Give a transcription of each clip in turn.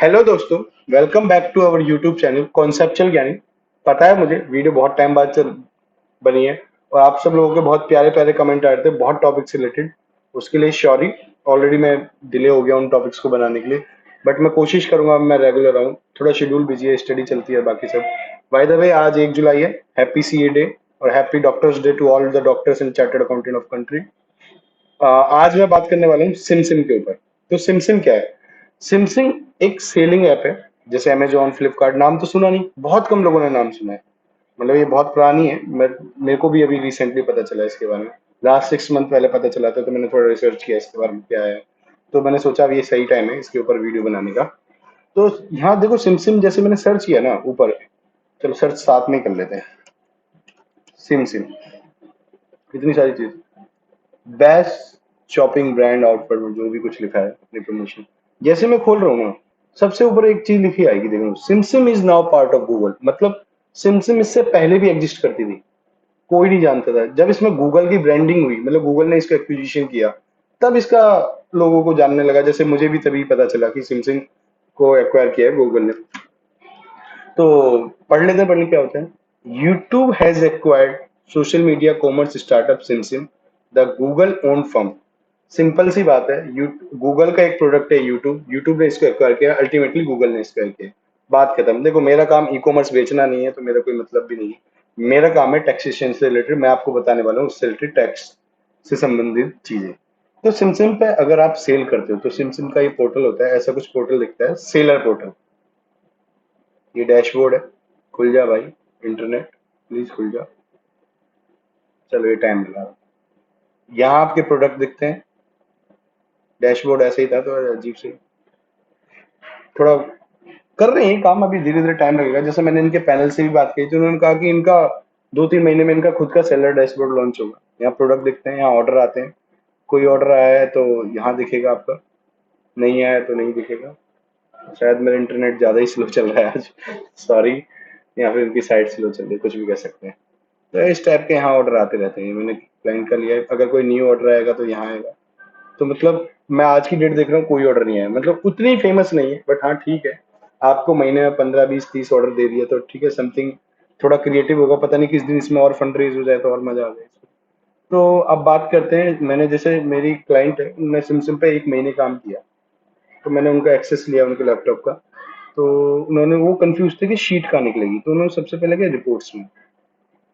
Hello दोस्तों, welcome back to our YouTube channel Conceptual Gyani. पता है मुझे वीडियो बहुत टाइम बाद से बनी है और आप सब लोगों के बहुत प्यारे प्यारे कमेंट आए थे बहुत टॉपिक से रिलेटेड। उसके लिए सॉरी, ऑलरेडी मैं डिले हो गया उन टॉपिक्स को बनाने के लिए। बट मैं कोशिश करूंगा, मैं रेगुलर आऊँ। थोड़ा शेड्यूल बिजी है, स्टडी चलती है, बाकी सब। बाय द वे, आज 1 जुलाई है। हैप्पी सीए डे और happy doctors day to all the doctors and chartered accountant of country. आज मैं बात करने वाला हूँ सिमसिम के ऊपर। तो सिमसिम क्या है? सिमसिम एक सेलिंग ऐप है। जैसे अमेजोन, फ्लिपकार्ट, नाम तो सुना नहीं, बहुत कम लोगों ने नाम सुना है। मतलब ये बहुत पुरानी है। मेरे को भी अभी रिसेंटली पता चला इसके बारे में। लास्ट 6 मंथ पहले पता चला था, तो मैंने थोड़ा रिसर्च किया इसके बारे में क्या है। तो मैंने सोचा अब ये सही टाइम है इसके ऊपर वीडियो बनाने का। तो यहाँ देखो, सिमसिम जैसे मैंने सर्च किया ना ऊपर। चलो सर्च साथ में कर लेते हैं। सिमसिम, इतनी सारी चीज। बेस्ट शॉपिंग ब्रांड आउटफिट में जो भी कुछ लिखा है अपनी प्रमोशन। जैसे मैं खोल रहा हूँ ना, सबसे ऊपर एक चीज लिखी आएगी, देखो, Simsim is now part of Google. मतलब सिमसिम इससे पहले भी एग्जिस्ट करती थी, कोई नहीं जानता था। जब इसमें गूगल की ब्रांडिंग हुई, मतलब गूगल ने इसका एक्विजिशन किया, तब इसका लोगों को जानने लगा। जैसे मुझे भी तभी पता चला कि सिमसिम को एक्वायर किया है गूगल ने। तो पढ़ लेते क्या होता है। YouTube has acquired social media commerce startup Simsim, the Google own firm. Simple सी बात है, गूगल का एक प्रोडक्ट है यूट्यूब। यूट्यूब ने इसको एक्वायर किया, अल्टीमेटली गूगल ने इसको एक्वायर किया। बात खत्म। देखो, मेरा काम ई कॉमर्स बेचना नहीं है, तो मेरा कोई मतलब भी नहीं है। मेरा काम है टैक्सेशन से रिलेटेड, मैं आपको बताने वाला हूँ उससे रिलेटेड, टैक्स से संबंधित चीजें। तो सिमसिम पे अगर आप सेल करते हो तो सिमसिम का ये पोर्टल होता है, ऐसा कुछ पोर्टल दिखता है, सेलर पोर्टल। ये डैशबोर्ड है। खुल जा भाई, इंटरनेट प्लीज खुल जा। चलो, ये टाइम लगा। यहाँ आपके प्रोडक्ट दिखते हैं। डैशबोर्ड ऐसे ही था, तो अजीब से थोड़ा कर रहे हैं काम, अभी धीरे धीरे टाइम लगेगा। जैसे मैंने इनके पैनल से भी बात की थी, उन्होंने कहा कि इनका 2-3 महीने में इनका खुद का सेलर डैशबोर्ड लॉन्च होगा। यहाँ प्रोडक्ट दिखते हैं, यहाँ ऑर्डर आते हैं। कोई ऑर्डर आया है तो यहाँ दिखेगा आपका, नहीं आया है तो नहीं दिखेगा। शायद मेरा इंटरनेट ज्यादा ही स्लो चल रहा है आज, सॉरी। या फिर इनकी साइट स्लो चल रही है, कुछ भी कह सकते हैं। तो इस टाइप के यहाँ ऑर्डर आते रहते हैं। मैंने क्लाइंट का लिया है, अगर कोई न्यू ऑर्डर आएगा तो यहाँ आएगा। तो मतलब मैं आज की डेट देख रहा हूँ, कोई ऑर्डर नहीं आया। मतलब उतनी फेमस नहीं है, बट हाँ ठीक है। आपको महीने में 15-20-30 ऑर्डर दे दिया तो ठीक है, समथिंग थोड़ा क्रिएटिव होगा। पता नहीं किस दिन इसमें और फंड रेज हो जाए तो और मजा आ जाए इसमें। तो अब बात करते हैं। मैंने, जैसे मेरी क्लाइंट है, उन्होंने सिमसिम पे 1 महीने काम किया। तो मैंने उनका एक्सेस लिया उनके लैपटॉप का। तो उन्होंने, वो कंफ्यूज थे कि शीट कहाँ निकलेगी, तो उन्होंने सबसे पहले किया रिपोर्ट्स में।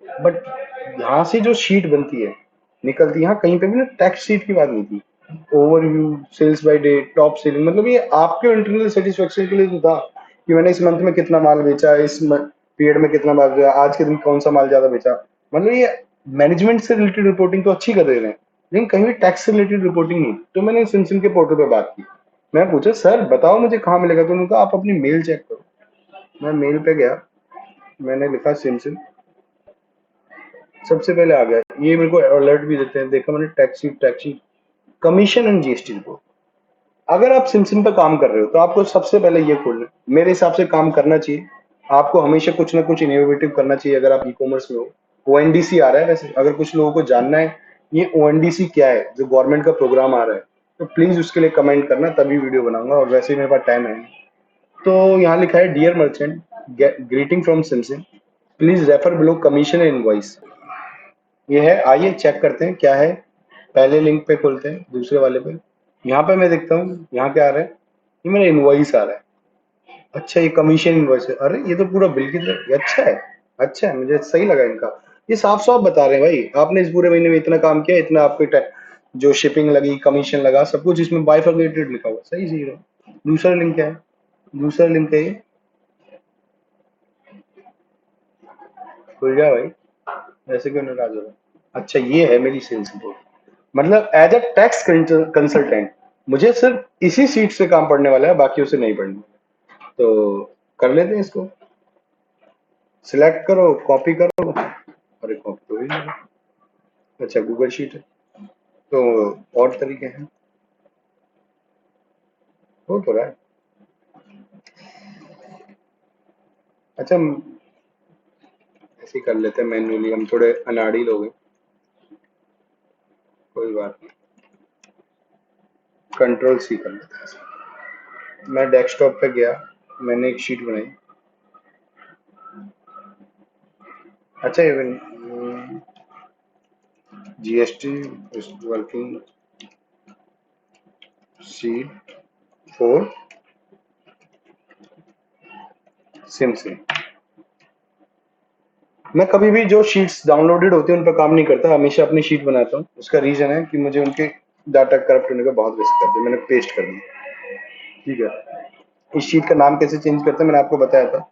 बट यहाँ से जो शीट बनती है, निकलती है, यहाँ कहीं पे भी ना टैक्स शीट की बात नहीं थी। Overview, sales by day, top selling, मतलब ये आपके इंटरनल सेटिस्फेक्शन के लिए तो था कि मैंने इस मंथ में कितना माल बेचा, इस पीरियड में कितना माल बेचा, आज के दिन कौन सा माल ज्यादा बेचा। मतलब ये मैनेजमेंट से रिलेटेड रिपोर्टिंग तो अच्छी कर रहे हैं, लेकिन कहीं भी टैक्स से रिलेटेड रिपोर्टिंग नहीं। तो मैंने सिमसिम के पोर्टल पे बात की। मैं पूछा, सर बताओ मुझे कहाँ मिलेगा। तो उन्होंने कहा आप अपनी मेल चेक करो। मैं मेल पे गया, मैंने लिखा सिमसिम, सबसे पहले आ गया। ये मेरे को अलर्ट भी देते हैं, देखा मैंने, taxi commission and GST report. अगर आप सिमसिम पे काम कर रहे हो तो आपको सबसे पहले ये खोलना है। मेरे हिसाब से काम करना चाहिए। आपको हमेशा कुछ ना कुछ इनोवेटिव करना चाहिए अगर आप ई कॉमर्स में हो। ओएनडीसी आ रहा है, वैसे अगर कुछ लोगों को जानना है ये ओएनडीसी क्या है, जो गवर्नमेंट का प्रोग्राम आ रहा है, तो प्लीज उसके लिए कमेंट करना, तभी वीडियो बनाऊंगा। और वैसे ही मेरे पास टाइम है नहीं। तो यहाँ लिखा है, dear merchant, greeting from Simsim, please refer below commission and invoice. ये है, आइए चेक करते हैं क्या है। पहले लिंक पे खोलते हैं, दूसरे वाले पे। यहाँ पे मैं देखता हूँ, यहाँ क्या आ रहा है, ये मेरा इनवॉइस आ रहा है। अच्छा, ये कमीशन इनवॉइस है। अरे ये तो पूरा बिल की तरह, ये अच्छा है। अच्छा है, मुझे सही लगा इनका। ये साफ साफ बता रहे हैं भाई, आपने इस पूरे महीने में इतना काम किया, इतना आपके जो शिपिंग लगी, कमीशन लगा, सब कुछ इसमें बाइफर्केटेड लिखा हुआ, सही सही है। दूसरा लिंक क्या है? दूसरा लिंक है ये, खुल गया भाई। ऐसे क्यों नाराज हो रहा है? अच्छा, ये है मेरी सेल्स रिपोर्ट। मतलब एज अ टैक्स कंसल्टेंट मुझे सिर्फ इसी सीट से काम पड़ने वाला है, बाकी उसे नहीं पढ़ना। तो कर लेते हैं इसको। सिलेक्ट करो, कॉपी करो। अरे कॉपी तो ही नहीं है। अच्छा, गूगल शीट है, तो और तरीके हैं। हो तो रहा है। अच्छा, ऐसे ही कर लेते हैं मैन्युअली, हम थोड़े अनाड़ी लोग हैं। कोई बात नहीं, कंट्रोल सी कर लेते हैं। मैं डेस्कटॉप पे गया, मैंने एक शीट बनाई। अच्छा even GST working sheet for Simsim. मैं कभी भी जो शीट्स डाउनलोडेड होती हैं उन पर काम नहीं करता, हमेशा अपनी शीट बनाता हूँ। उसका रीजन है कि मुझे उनके डाटा करप्ट होने का बहुत रिस्क करते हैं। मैंने पेस्ट कर दिया, ठीक है। इस शीट का नाम कैसे चेंज करते हैं मैंने आपको बताया था,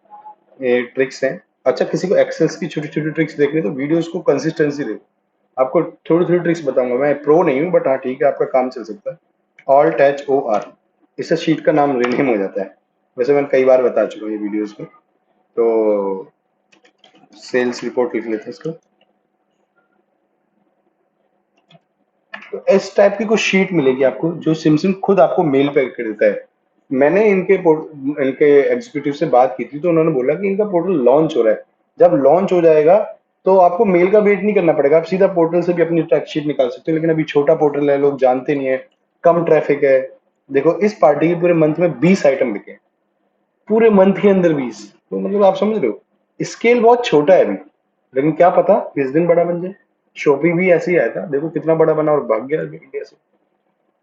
ये ट्रिक्स हैं। अच्छा, किसी को एक्सेल्स की छोटी छोटी ट्रिक्स देखनी है तो वीडियोस को कंसिस्टेंसी देखो। आपको थोड़ी थोड़ी ट्रिक्स बताऊंगा, मैं प्रो नहीं हूँ बट हाँ ठीक है, आपका काम चल सकता है। ऑल्ट एच ओ आर, इससे शीट का नाम रिनेम हो जाता है। वैसे मैंने कई बार बता चुका हूँ ये वीडियोस में। तो सेल्स रिपोर्ट लिख लेते हैं इसको। तो इस टाइप की कुछ शीट मिलेगी आपको जो सिमसिम खुद आपको मेल पे कर देता है। मैंने इनके एग्जीक्यूटिव से बात की थी तो उन्होंने बोला कि इनका पोर्टल लॉन्च हो रहा है। जब लॉन्च हो जाएगा तो आपको मेल का वेट नहीं करना पड़ेगा, आप सीधा पोर्टल से भी अपनी ट्रैक शीट निकाल सकते हो। लेकिन अभी छोटा पोर्टल है, लोग जानते नहीं है, कम ट्रैफिक है। देखो इस पार्टी के पूरे मंथ में 20 आइटम बिके, पूरे मंथ के अंदर 20। तो मतलब आप समझ रहे हो स्केल बहुत छोटा है अभी, लेकिन क्या पता किस दिन बड़ा बन जाए। शॉपी भी ऐसे ही आया था, देखो कितना बड़ा बना और भाग गया इंडिया से।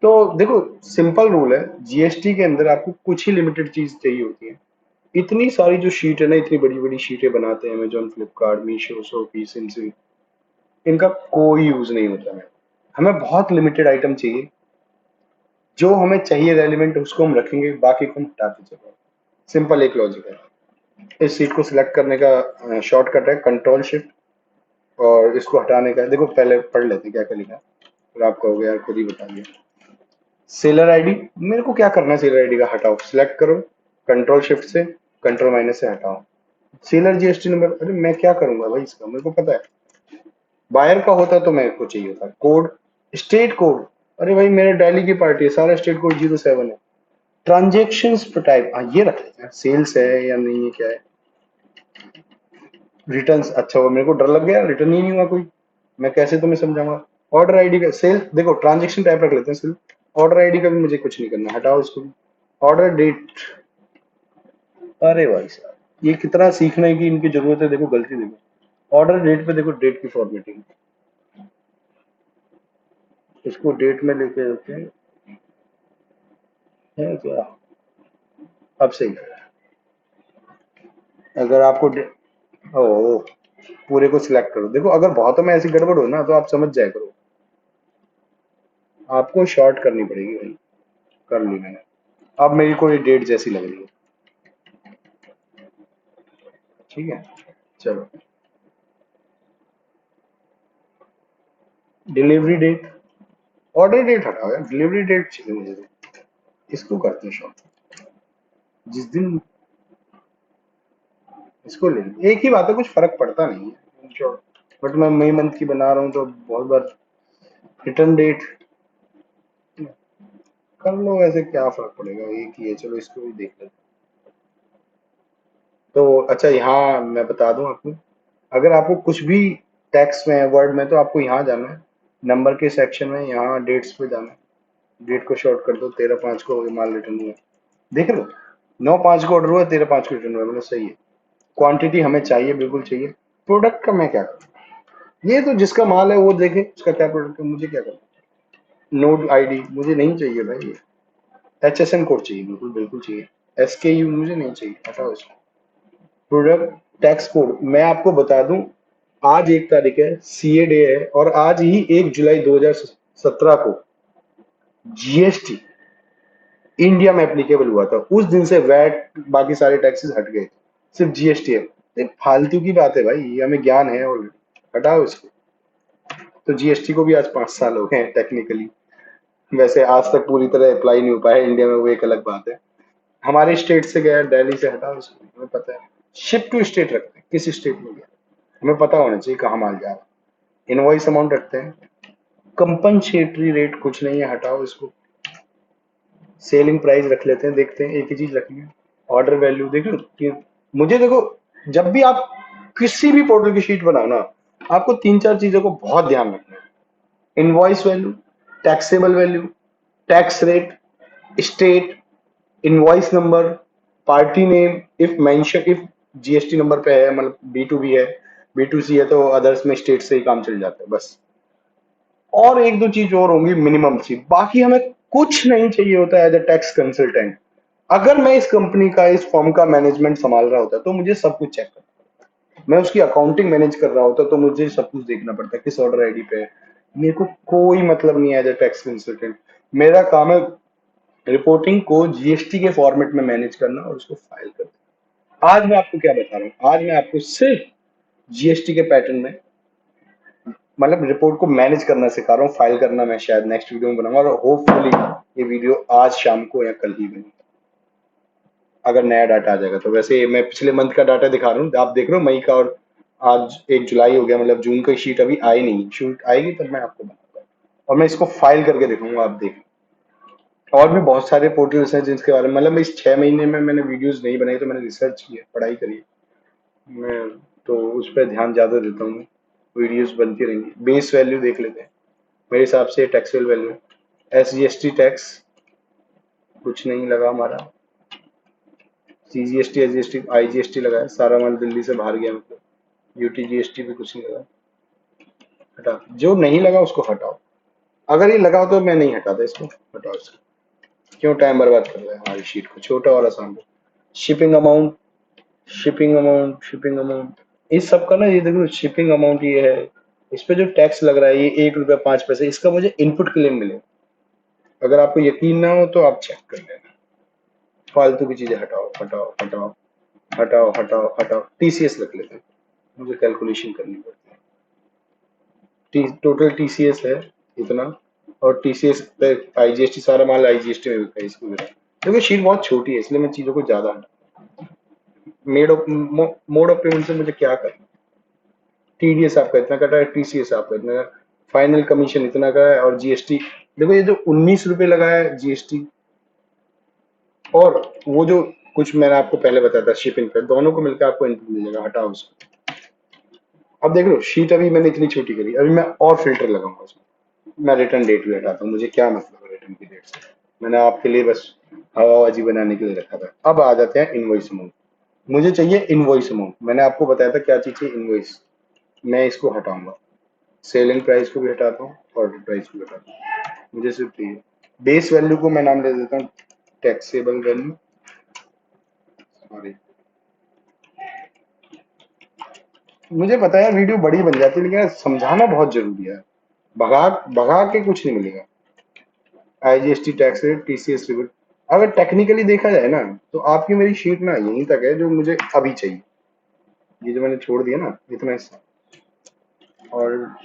तो देखो सिंपल रूल है, जीएसटी के अंदर आपको कुछ ही लिमिटेड चीज चाहिए होती है। इतनी सारी जो शीट है ना, इतनी बड़ी बड़ी शीटें बनाते हैं अमेजोन, फ्लिपकार्ट, मीशो, शॉपी, सिमसिम, इनका कोई यूज नहीं होता है। हमें बहुत लिमिटेड आइटम चाहिए, जो हमें चाहिए रेलिवेंट उसको हम रखेंगे, बाकी को हम हटाते चलेंगे। सिंपल एक लॉजिक है। इस सीट को सिलेक्ट करने का शॉर्टकट है कंट्रोल शिफ्ट, और इसको हटाने का देखो पहले पढ़ लेते हैं क्या क्या लिखा है, फिर आप कहोगे यार खुद ही बता दिया। सेलर आईडी, मेरे को क्या करना है, सेलर आईडी का हटाओ, सिलेक्ट करो कंट्रोल शिफ्ट से, कंट्रोल माइनस से हटाओ। सेलर जीएसटी नंबर, अरे मैं क्या करूंगा भाई इसका, मेरे को पता है। बायर का होता तो मेरे को चाहिए होता कोड, स्टेट कोड। अरे भाई मेरे दिल्ली की पार्टी है, सारा स्टेट कोड 07 है। ट्रांजेक्शन टाइप, हाँ ये रख लेते हैं, सेल्स है या नहीं है क्या है। रिटर्न, अच्छा वो मेरे को डर लग गया, रिटर्न ही नहीं हुआ कोई, मैं कैसे तुम्हें समझाऊंगा। ऑर्डर आईडी का सेल, देखो ट्रांजेक्शन टाइप रख लेते हैं सिर्फ। ऑर्डर आईडी का भी मुझे कुछ नहीं करना, हटाओ इसको भी। ऑर्डर डेट, अरे भाई साहब ये कितना सीखने की इनकी जरूरत है, देखो गलती देखो। ऑर्डर डेट पे देखो, डेट की फॉर्मेटिंग, इसको डेट में लेके आते हैं, है क्या, अब सही है। अगर आपको ओ पूरे को सिलेक्ट करो, देखो अगर बहुतों में ऐसी गड़बड़ हो ना तो आप समझ जाया करो, आपको शॉर्ट करनी पड़ेगी भाई। कर ली मैंने, अब मेरी को ये डेट जैसी लग रही है, ठीक है। चलो डिलीवरी डेट, ऑर्डर डेट हटाओ यार, डिलीवरी डेट चाहिए मुझे तो। इसको करते हैं शॉर्ट, जिस दिन इसको ले लें। एक ही बात है, कुछ फर्क पड़ता नहीं है शॉर्ट, बट मैं मई मंथ की बना रहा हूँ तो बहुत बार रिटर्न डेट कर लो, ऐसे क्या फर्क पड़ेगा, एक ही है, चलो इसको भी देख लेते। तो अच्छा यहाँ मैं बता दूं आपको, अगर आपको कुछ भी टेक्स्ट में है वर्ड में तो आपको यहाँ जाना है, नंबर के सेक्शन में यहाँ डेट्स पे जाना है। डेट को शॉर्ट कर दो, 13/5 को माल रिटर्न हुआ, देख लो 9/5 को ऑर्डर हुआ, 13/5 को रिटर्न हुआ, मतलब सही है। क्वांटिटी हमें चाहिए, बिल्कुल चाहिए। प्रोडक्ट का मैं क्या करूँ, ये तो जिसका माल है वो देखे उसका क्या प्रोडक्ट है, मुझे क्या करना। नोड आईडी मुझे नहीं चाहिए भाई, एचएसएन कोड चाहिए, बिल्कुल बिल्कुल चाहिए। एसकेयू मुझे नहीं चाहिए, हटाओ इसको। प्रोडक्ट टैक्स कोड मैं आपको बता दूं, आज 1 तारीख है, सीए डे है, और आज ही 1 जुलाई 2017 को जीएसटी इंडिया में एप्लीकेबल हुआ था। उस दिन से वैट बाकी सारे टैक्सेस हट गए, सिर्फ जीएसटी है। ये फालतू की बात है भाई, ये हमें ज्ञान है ऑलरेडी, हटाओ इसको। तो जीएसटी को भी आज 5 साल हो गए हैं टेक्निकली, वैसे आज तक पूरी तरह अप्लाई नहीं हो पाया इंडिया में, वो एक अलग बात है। हमारे स्टेट से गया, दिल्ली से, हटाओ इसको, हमें पता है। शिप टू स्टेट रखते हैं, किस स्टेट में गया हमें पता होना चाहिए कहाँ माल जा रहा है। इनवॉइस अमाउंट रखते हैं, कंपनसेटरी रेट कुछ नहीं है, हटाओ इसको। सेलिंग प्राइस रख लेते हैं, देखते हैं एक ही चीज रखेंगे। ऑर्डर वैल्यू देख लो कि मुझे देखो, जब भी आप किसी भी पोर्टल की शीट बनाओ ना, आपको 3-4 चीजों को बहुत ध्यान रखना है। Invoice value, taxable value, tax rate, state, invoice number, party name, if mention, if GST number पे है, मतलब B2B है, B2C है तो अदर्स में स्टेट से ही काम चल जाता है बस। और एक दो चीज और होंगी मिनिमम सी, बाकी हमें कुछ नहीं चाहिए होता है एज अ टैक्स कंसल्टेंट। अगर मैं इस कंपनी का, इस फॉर्म का मैनेजमेंट संभाल रहा होता तो मुझे सब कुछ चेक करना, मैं उसकी अकाउंटिंग मैनेज कर रहा होता तो मुझे सब कुछ देखना पड़ता है किस ऑर्डर आईडी पे है। मेरे को कोई मतलब नहीं है एज अ टैक्स कंसल्टेंट। मेरा काम है रिपोर्टिंग को जीएसटी के फॉर्मेट में मैनेज करना और उसको फाइल करना। आज मैं आपको क्या बता रहा हूँ, आज मैं आपको सिर्फ जीएसटी के पैटर्न में, मतलब रिपोर्ट को मैनेज करना सिखा रहा हूँ। फाइल करना मैं शायद नेक्स्ट वीडियो में बनाऊंगा, और होपफुली ये वीडियो आज शाम को या कल ही बनेगी अगर नया डाटा आ जाएगा तो। वैसे मैं पिछले मंथ का डाटा दिखा रहा हूँ, आप देख रहे हो मई का, और आज 1 जुलाई हो गया, मतलब जून की शीट अभी आई नहीं, शीट आएगी तब मैं आपको बताऊंगा और मैं इसको फाइल करके दिखाऊंगा, आप देख। और भी बहुत सारे पोर्टल्स हैं जिसके बारे में, मतलब इस 6 महीने में मैंने वीडियोस नहीं बनाई तो मैंने रिसर्च की है, पढ़ाई करी है मैं, तो उस पर ध्यान ज्यादा देता हूँ। वीडियोस बनती रहेंगी। बेस वैल्यू देख लेते हैं, मेरे हिसाब से टैक्सेबल वैल्यू। SGST टैक्स कुछ नहीं लगा हमारा, CGST, SGST, IGST लगा है, सारा माल दिल्ली से बाहर गया, मतलब UTGST भी कुछ नहीं लगा। हटा, जो नहीं लगा उसको हटाओ, अगर ये लगाओ तो मैं नहीं हटाता इसको, हटाओ इसको। क्यों टाइम बर्बाद कर रहे हैं हमारी शीट को, छोटा और आसान। शिपिंग अमाउंट, शिपिंग अमाउंट, इस सब का ना, ये देखो शिपिंग अमाउंट ये है, इस पे जो टैक्स लग रहा है ये ₹1.05, इसका मुझे इनपुट क्लेम मिले। अगर आपको यकीन ना हो तो आप चेक कर लेना। फालतू की चीजें हटाओ हटाओ हटाओ हटाओ हटाओ हटाओ। TCS रख लेते हैं, मुझे कैलकुलेशन करनी पड़ती है। टोटल TCS है इतना, और TCS पे IGST, सारा माल IGST में बिकता है इसको मेरा, क्योंकि शीट बहुत छोटी है इसलिए मैं चीजों को ज्यादा हटा। मोड ऑफ पेमेंट से मुझे क्या करना, TDS आपका इतना कटा है, TCS आपका इतना, फाइनल कमीशन इतना का है, और GST देखो ये जो ₹19 लगा है GST, और वो जो कुछ मैंने आपको पहले बताया था शिपिंग पे, दोनों को मिलकर आपको इनपुट मिलेगा, हटाओ उसको। अब देख लो शीट अभी मैंने इतनी छोटी करी, अभी मैं और फिल्टर लगाऊंगा उसमें। मैं रिटर्न डेट भी हटाता हूँ, मुझे क्या मतलब है रिटर्न की डेट से, मैंने आपके लिए बस हवाबाजी बनाने के लिए रखा था। अब आ जाते हैं इनवॉइस अमाउंट। मुझे चाहिए इनवॉइस अमाउंट, मैंने आपको बताया था क्या चीज चाहिए, इनवॉइस। मैं इसको हटाऊंगा, सेलिंग प्राइस को भी हटाता हूँ, ऑर्डर प्राइस को भी हटाता हूँ, मुझे सिर्फ चाहिए बेस वैल्यू को मैं नाम दे देता हूँ टैक्सेबल वैल्यू, सॉरी। मुझे पता है वीडियो बड़ी बन जाती है, लेकिन समझाना बहुत जरूरी है, भगा भगा के कुछ नहीं मिलेगा। IGST tax rate, TCS rebate, अगर टेक्निकली देखा जाए ना तो आपकी मेरी शीट ना यहीं तक है जो मुझे अभी चाहिए, ये जो मैंने छोड़ दिया ना इतना हिस्सा। और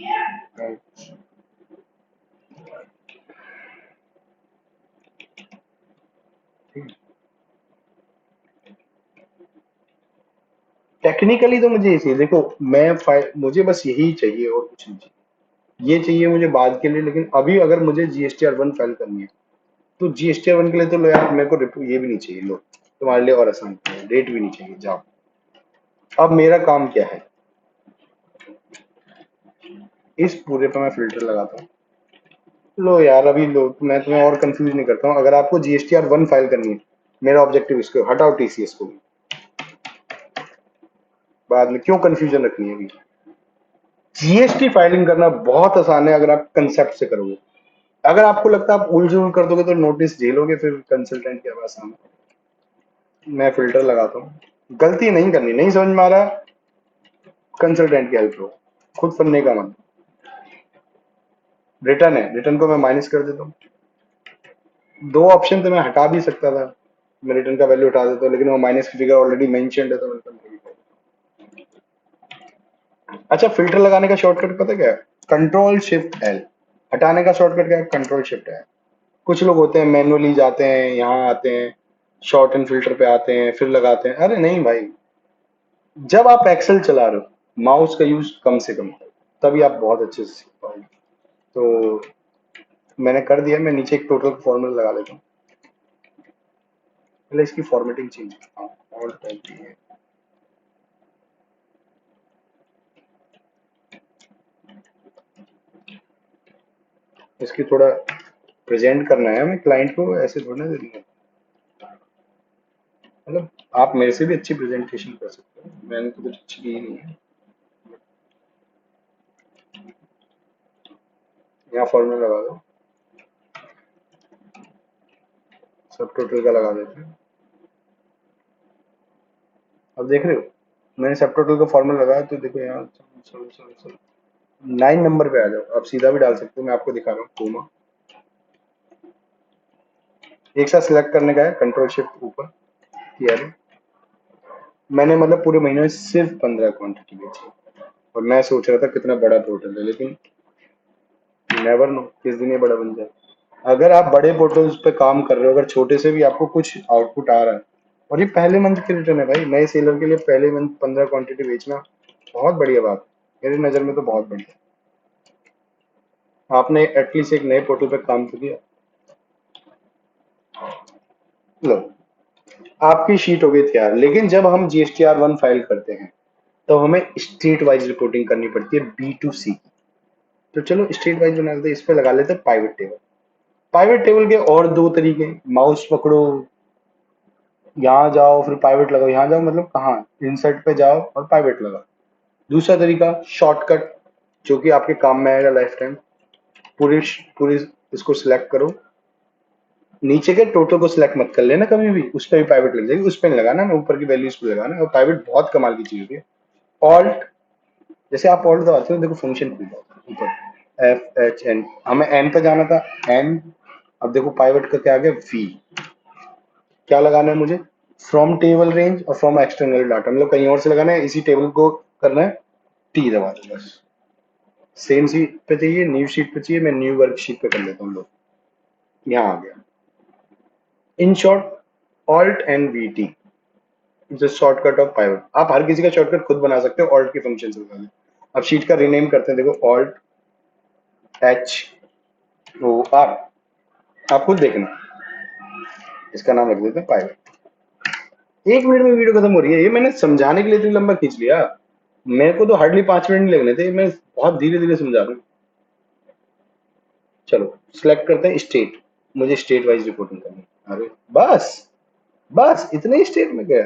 टेक्निकली तो मुझे ये चाहिए, देखो मुझे बस यही चाहिए और कुछ नहीं चाहिए, ये चाहिए मुझे बाद के लिए। लेकिन अभी अगर मुझे GSTR1 फाइल करनी है तो GSTR1 के लिए तो लो यार, मेरे को ये भी नहीं चाहिए, लो तुम्हारे लिए और आसान, डेट भी नहीं चाहिए, जाओ। अब मेरा काम क्या है, इस पूरे पे मैं फिल्टर लगाता हूँ। लो यार अभी लो, मैं तुम्हें और कंफ्यूज नहीं करता हूँ। अगर आपको GSTR1 फाइल करनी है, मेरा ऑब्जेक्टिव इसको हटाओ, TCS को भी बाद में क्यों कंफ्यूजन रखनी है अभी। GST फाइलिंग करना बहुत आसान है अगर आप कंसेप्ट से करोगे। अगर आपको लगता है आप उलझ उल कर दोगे तो नोटिस झेलोगे, फिर कंसल्टेंट के पास आना। मैं फिल्टर लगाता हूँ, गलती नहीं करनी, नहीं समझ में आ रहा, कंसल्टेंट की हेल्प लो, खुद पढ़ने का मन। रिटर्न है, रिटर्न को मैं माइनस कर देता हूँ। दो ऑप्शन तो मैं हटा भी सकता था, मैं रिटर्न का वैल्यू हटा देता हूँ, लेकिन वो माइनस की फिगर ऑलरेडी मेंशन्ड है तो मैंने। अच्छा, फिल्टर लगाने का शॉर्टकट पता क्या है, Ctrl+Shift+L। हटाने का शॉर्टकट क्या है, Ctrl+Shift+L। कुछ लोग होते हैं मैनुअली जाते हैं, यहाँ आते हैं, शॉर्ट एंड फिल्टर पे आते हैं, फिर लगाते हैं। अरे नहीं भाई, जब आप एक्सेल चला रहे हो माउस का यूज कम से कम करो, तभी आप बहुत अच्छे से सीख पाओगे। तो मैंने कर दिया, मैं नीचे एक टोटल फॉर्मूला लगा लेता हूँ, पहले इसकी फॉर्मेटिंग चेंज करता हूँ। और टाइप है, इसकी थोड़ा प्रेजेंट करना है हमें क्लाइंट को, ऐसे थोड़ा ना देना है। मतलब आप मेरे से भी अच्छी प्रेजेंटेशन कर सकते हो, मैंने तो कुछ अच्छी की ही नहीं है। यहाँ फॉर्मूला लगा दो, सब टोटल का लगा देते हैं। अब देख रहे हो, मैंने सब टोटल का फॉर्मूला लगाया तो देखो यहाँ 9 नंबर पे आ जाओ। आप सीधा भी डाल सकते हो, मैं आपको दिखा रहा हूँ कोमा। एक साथ सिलेक्ट करने का है, कंट्रोल शिफ्ट ऊपर किया है। मैंने मतलब पूरे महीने में सिर्फ 15 क्वांटिटी बेची, और मैं सोच रहा था कितना बड़ा पोर्टल है, लेकिन नेवर नो किस दिन ये बड़ा बन जाए। अगर आप बड़े पोर्टल्स पे काम कर रहे हो, अगर छोटे से भी आपको कुछ आउटपुट आ रहा है, और ये पहले मंथ की रिटर्न है भाई, नए सेलर के लिए पहले मंथ 15 क्वांटिटी बेचना बहुत बढ़िया बात है। मेरी नज़र में तो बहुत बढ़िया। आपने एटलीस्ट एक नए पोर्टल पे काम तो किया। लो, आपकी शीट हो गई तैयार, लेकिन जब हम GSTR 1 फाइल करते हैं तो हमें स्टेट वाइज रिपोर्टिंग करनी पड़ती है, B2C। तो चलो स्टेट वाइज बना लेते हैं, इस पे लगा लेते हैं पाइवट टेबल। पाइवट टेबल के और दो तरीके, माउस पकड़ो, यहाँ जाओ फिर पाइवट लगाओ, यहाँ जाओ मतलब कहाँ, इंसर्ट पे जाओ और पाइवट लगाओ। दूसरा तरीका शॉर्टकट, जो कि आपके काम में आएगा लाइफ टाइम। पूरी पूरी इसको सिलेक्ट करो, नीचे के टोटल को सिलेक्ट मत कर लेना कभी भी, उस पर भी पाइवट लग जाएगी, उस पर नहीं लगाना ना, ऊपर की वैल्यूज पे लगाना। और पाइवट बहुत कमाल की चीज होती है। ऑल्ट, जैसे आप ऑल्ट दबाते हो देखो फंक्शन खुल जाता है ऊपर, FHN, हमें एन पे जाना था, एन। अब देखो पाइवट का क्या आ गया, वी। क्या लगाना है मुझे, फ्रॉम टेबल रेंज और फ्रॉम एक्सटर्नल डाटा, मतलब कहीं और से लगाना है, इसी टेबल को करना है, टी दबा दो बस। सेम शीट पे चाहिए, न्यू शीट पे चाहिए, मैं न्यू वर्क शीट पे कर लेता हूँ। लोग यहाँ आ गया। In short, alt and we T is shortcut of pivot. आप हर किसी का शॉर्टकट खुद बना सकते हो ऑल्ट के फंक्शन से बना। अब शीट का रीनेम करते हैं, देखो ऑल्ट HOR, आप खुद देखना, इसका नाम रख देते हैं पाइवट। 1 मिनट में वीडियो खत्म हो रही है, ये मैंने समझाने के लिए इतनी लंबा खींच लिया, मेरे को तो हार्डली 5 मिनट नहीं लगने थे, मैं बहुत धीरे धीरे समझा रहा हूँ। चलो सिलेक्ट करते हैं स्टेट, मुझे स्टेट वाइज रिपोर्टिंग करनी है। अरे बस, बस इतने ही स्टेट में गया,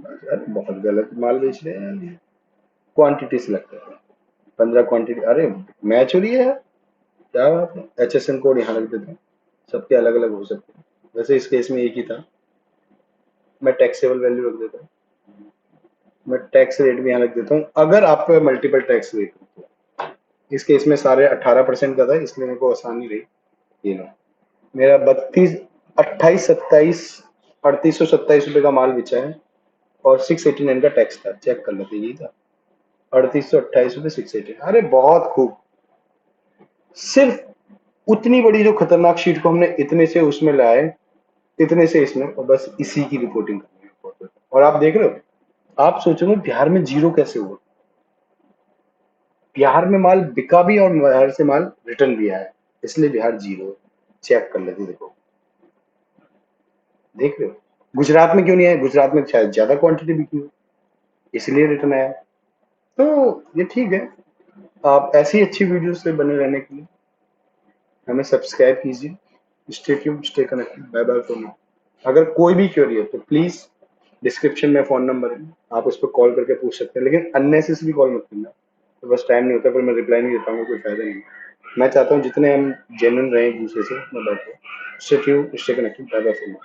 अरे बहुत गलत माल बेच रहे हैं यार। क्वांटिटी सिलेक्ट करते हैं, 15 क्वांटिटी, अरे मैच हो रही है यार, क्या बात है। HSN कोड यहाँ रख देते हैं, सबके अलग अलग हो सकते हैं, वैसे इस केस में एक ही था। मैं टैक्सेबल वैल्यू रख देता हूँ, मैं टैक्स रेट भी यहाँ रख देता हूँ, अगर आप पे मल्टीपल टैक्स रेट हो तो। इस केस में सारे 18% का था, इसलिए मेरे को आसानी रही। ये लो, मेरा 32, 28, 27, 3827 रुपये का माल बिचा है, और 689 का टैक्स था, चेक कर लेते, यही था 3828 रुपये 680। अरे बहुत खूब। सिर्फ उतनी बड़ी जो खतरनाक शीट को हमने इतने से उसमें लाए, इतने से इसमें, और बस इसी की रिपोर्टिंग करनी है। और आप देख रहे हो, आप सोचोगे बिहार में जीरो कैसे हुआ। बिहार में माल बिका भी और बिहार से माल रिटर्न भी आया, इसलिए बिहार जीरो है। चेक कर लेते, देखो देख रहे हो। गुजरात में क्यों नहीं आया, गुजरात में शायद ज्यादा क्वांटिटी बिकी हो, इसलिए रिटर्न आया। तो ये ठीक है। आप ऐसी अच्छी वीडियो से बने रहने के लिए हमें सब्सक्राइब कीजिए। Stay tuned, stay connected, bye bye for now. अगर कोई भी क्वेरी है तो प्लीज, डिस्क्रिप्शन में फोन नंबर है, आप उस पर कॉल करके पूछ सकते हैं, लेकिन अननेसेसरी कॉल मत करना, तो बस टाइम नहीं होता, फिर मैं रिप्लाई नहीं देता हूँ, कोई फायदा नहीं है। मैं चाहता हूँ जितने हम जेन्युइन रहें एक दूसरे से, मैं बैठे। Stay tuned, stay connected, bye bye for now.